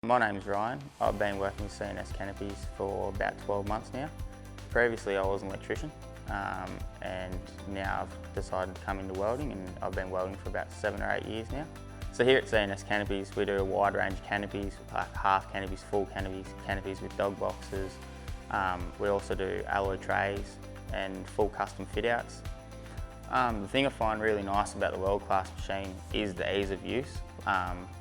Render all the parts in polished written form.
My name's Ryan. I've been working with CNS canopies for about 12 months now. Previously I was an electrician and now I've decided to come into welding, and I've been welding for about 7 or 8 years now. So here at CNS Canopies we do a wide range of canopies, like half canopies, full canopies, canopies with dog boxes. We also do alloy trays and full custom fit outs. The thing I find really nice about the Weldclass machine is the ease of use.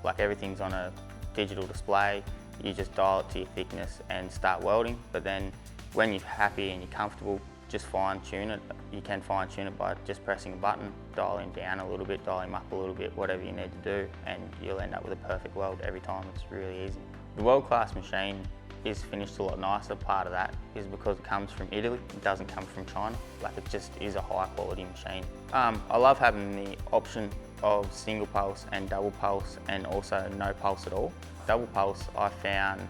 Like everything's on a digital display, you just dial it to your thickness and start welding, but then when you're happy and you're comfortable, just fine tune it. You can fine tune it by just pressing a button, dial him down a little bit, dial him up a little bit, whatever you need to do, and you'll end up with a perfect weld every time. It's really easy. The Weldclass machine is finished a lot nicer. Part of that is because it comes from Italy, it doesn't come from China. Like, it just is a high quality machine. I love having the option of single pulse and double pulse, and also no pulse at all. Double pulse, I found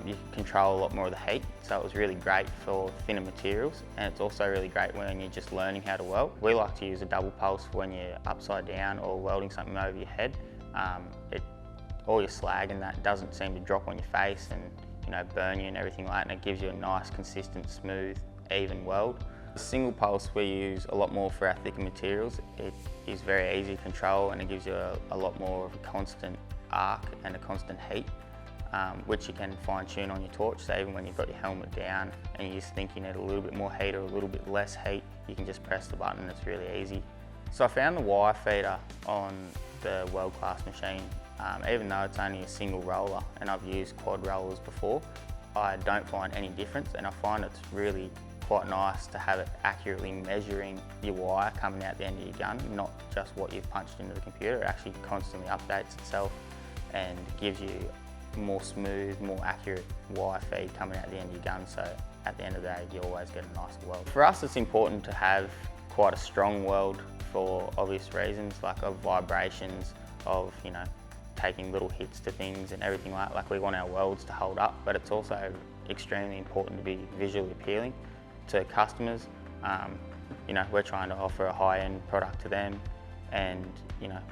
you can control a lot more of the heat, so it was really great for thinner materials, and it's also really great when you're just learning how to weld. We like to use a double pulse when you're upside down or welding something over your head. All your slag and that doesn't seem to drop on your face and burn you and everything like that, and it gives you a nice, consistent, smooth, even weld. The single pulse we use a lot more for our thicker materials. It is very easy to control, and it gives you a lot more of a constant arc and a constant heat, which you can fine tune on your torch. So even when you've got your helmet down and you just think you need a little bit more heat or a little bit less heat, you can just press the button. It's really easy. So I found the wire feeder on the Weldclass machine, even though it's only a single roller, and I've used quad rollers before, I don't find any difference, and I find it's really quite nice to have it accurately measuring your wire coming out the end of your gun, not just what you've punched into the computer. It actually constantly updates itself and gives you more smooth, more accurate wire feed coming out the end of your gun, so at the end of the day you always get a nicer weld. For us, it's important to have quite a strong weld for obvious reasons, like of vibrations, of taking little hits to things and everything like that. Like, we want our welds to hold up, but it's also extremely important to be visually appealing to customers. We're trying to offer a high-end product to them, and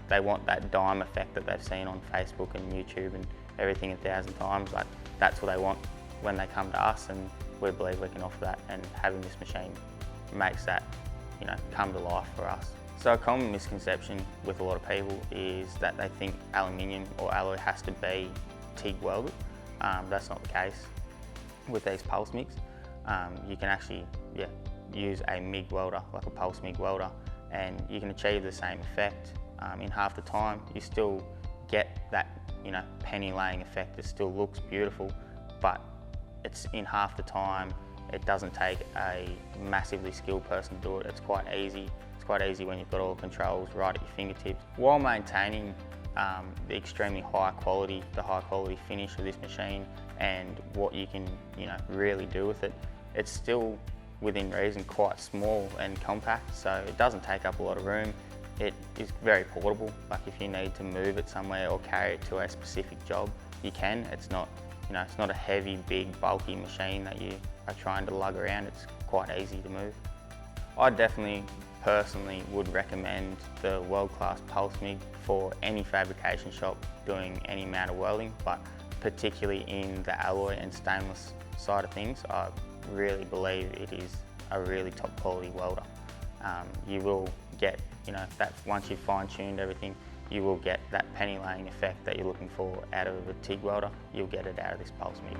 they want that dime effect that they've seen on Facebook and YouTube and everything 1,000 times. Like, that's what they want when they come to us, and we believe we can offer that, and having this machine makes that come to life for us. So a common misconception with a lot of people is that they think aluminium or alloy has to be TIG welded. That's not the case with these pulse MIGs. You can actually use a MIG welder, like a pulse MIG welder, and you can achieve the same effect in half the time. You still get that penny laying effect. It still looks beautiful, but it's in half the time. It doesn't take a massively skilled person to do it. It's quite easy. It's quite easy when you've got all the controls right at your fingertips, while maintaining the extremely high quality finish of this machine and what you can really do with it. It's still, within reason, quite small and compact, so it doesn't take up a lot of room. It is very portable. Like, if you need to move it somewhere or carry it to a specific job, you can. It's not it's not a heavy, big, bulky machine that you are trying to lug around. It's quite easy to move. I definitely personally would recommend the Weldclass Pulse MIG for any fabrication shop doing any amount of welding, but particularly in the alloy and stainless side of things. I really believe it is a really top quality welder. You will get, that once you've fine tuned everything, you will get that penny laying effect that you're looking for out of a TIG welder. You'll get it out of this Pulse MIG.